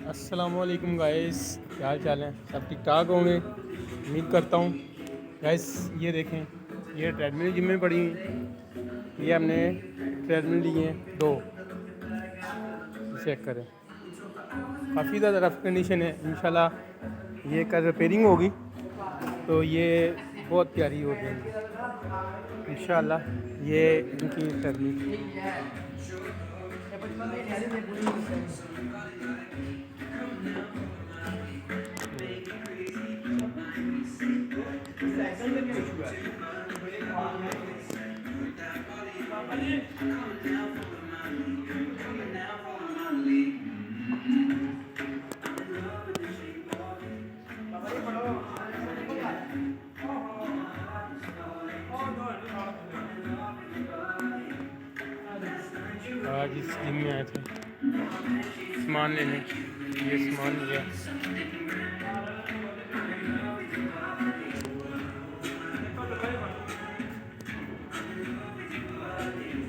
अस्सलामुअलैकुम गाइस, क्या हाल चाल है? सब ठीक ठाक होंगे उम्मीद करता हूँ। गाइस ये देखें, ये ट्रेडमिल जिम में पड़ी हुई। ये हमने ट्रेडमिल लिए हैं 2। चेक करें, काफ़ी ज़्यादा रफ कंडीशन है। इंशाल्लाह ये कल रिपेयरिंग होगी तो ये बहुत प्यारी हो जाएंगी इंशाल्लाह। ये इनकी ट्रेडमिल आज इस जिम में आए थे सामान लेने। ये सामान लिया।